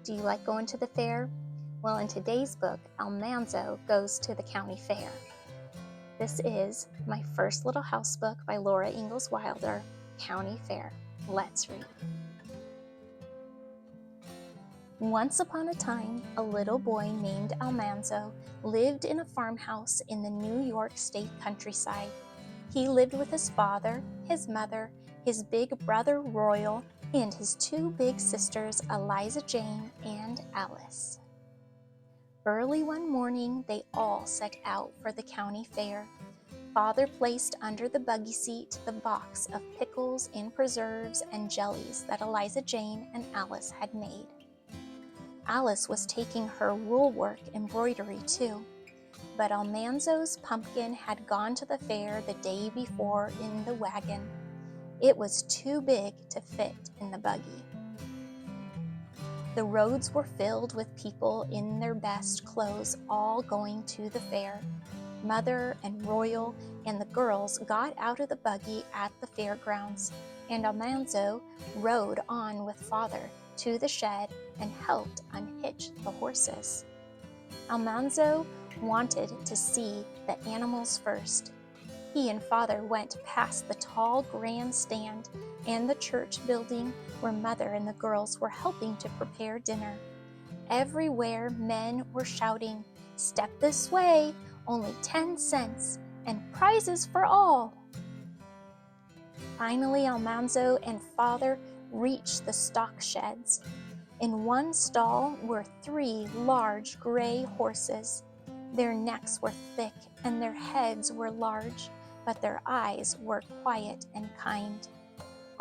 Do you like going to the fair? Well, in today's book, Almanzo goes to the county fair. This is My First Little House book by Laura Ingalls Wilder, County Fair. Let's read. Once upon a time, a little boy named Almanzo lived in a farmhouse in the New York State countryside. He lived with his father, his mother, his big brother Royal, and his two big sisters, Eliza Jane and Alice. Early one morning, they all set out for the county fair. Father placed under the buggy seat the box of pickles and preserves and jellies that Eliza Jane and Alice had made. Alice was taking her woolwork embroidery too, but Almanzo's pumpkin had gone to the fair the day before in the wagon. It was too big to fit in the buggy. The roads were filled with people in their best clothes, all going to the fair. Mother and Royal and the girls got out of the buggy at the fairgrounds, and Almanzo rode on with Father to the shed and helped unhitch the horses. Almanzo wanted to see the animals first. He and Father went past the tall grandstand and the church building where Mother and the girls were helping to prepare dinner. Everywhere men were shouting, "Step this way, only 10 cents, and prizes for all." Finally, Almanzo and Father reached the stock sheds. In one stall were 3 large gray horses. Their necks were thick and their heads were large, but their eyes were quiet and kind.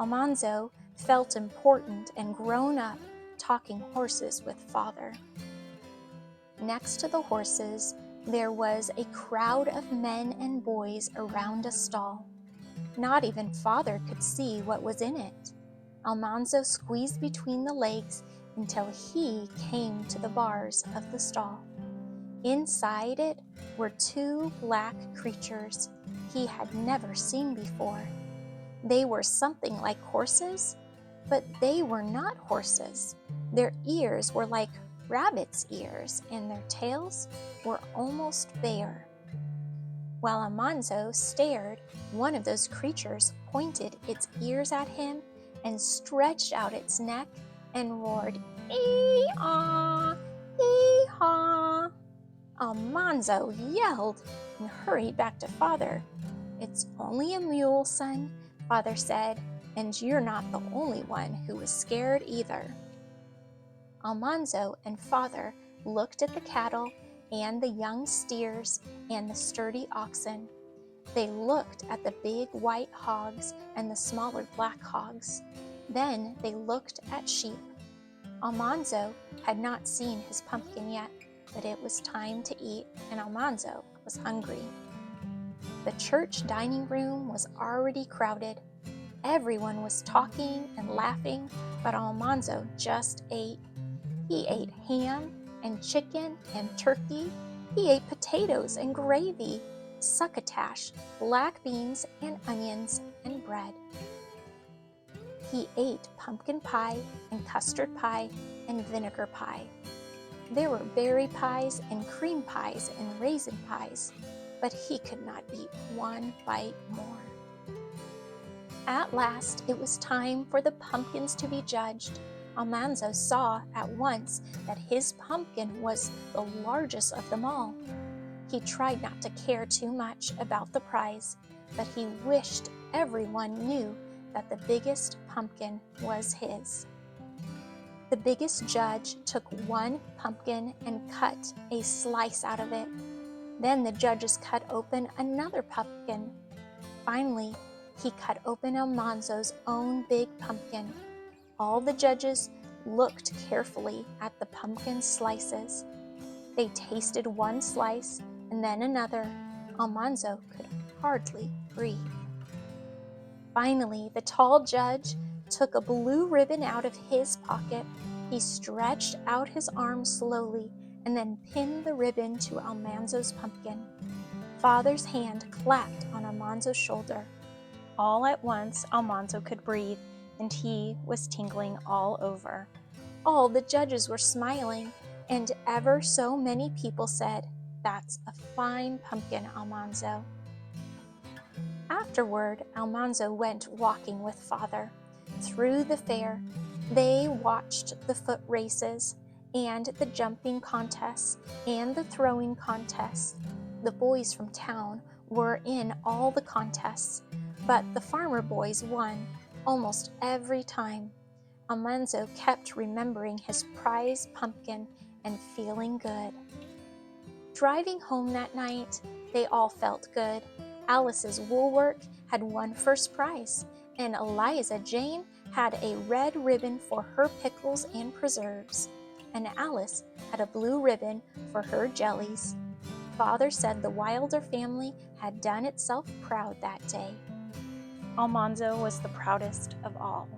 Almanzo felt important and grown up, talking horses with Father. Next to the horses, there was a crowd of men and boys around a stall. Not even Father could see what was in it. Almanzo squeezed between the legs until he came to the bars of the stall. Inside it were 2 black creatures he had never seen before. They were something like horses, but they were not horses. Their ears were like rabbits' ears, and their tails were almost bare. While Almanzo stared, one of those creatures pointed its ears at him and stretched out its neck and roared, "Ee-haw! Ee-haw!" Almanzo yelled and hurried back to Father. "It's only a mule, son," Father said, "and you're not the only one who was scared either." Almanzo and Father looked at the cattle and the young steers and the sturdy oxen. They looked at the big white hogs and the smaller black hogs. Then they looked at sheep. Almanzo had not seen his pumpkin yet, but it was time to eat, and Almanzo was hungry. The church dining room was already crowded. Everyone was talking and laughing, but Almanzo just ate. He ate ham and chicken and turkey. He ate potatoes and gravy, succotash, black beans and onions and bread. He ate pumpkin pie and custard pie and vinegar pie. There were berry pies and cream pies and raisin pies, but he could not eat one bite more. At last, it was time for the pumpkins to be judged. Almanzo saw at once that his pumpkin was the largest of them all. He tried not to care too much about the prize, but he wished everyone knew that the biggest pumpkin was his. The biggest judge took one pumpkin and cut a slice out of it. Then the judges cut open another pumpkin. Finally, he cut open Almanzo's own big pumpkin. All the judges looked carefully at the pumpkin slices. They tasted one slice and then another. Almanzo could hardly breathe. Finally, the tall judge took a blue ribbon out of his pocket. He stretched out his arm slowly and then pinned the ribbon to Almanzo's pumpkin. Father's hand clapped on Almanzo's shoulder. All at once, Almanzo could breathe, and he was tingling all over. All the judges were smiling, and ever so many people said, "That's a fine pumpkin, Almanzo." Afterward, Almanzo went walking with Father. Through the fair, they watched the foot races, and the jumping contests, and the throwing contests. The boys from town were in all the contests, but the farmer boys won almost every time. Almanzo kept remembering his prize pumpkin and feeling good. Driving home that night, they all felt good. Alice's woolwork had won first prize, and Eliza Jane had a red ribbon for her pickles and preserves, and Alice had a blue ribbon for her jellies. Father said the Wilder family had done itself proud that day. Almanzo was the proudest of all.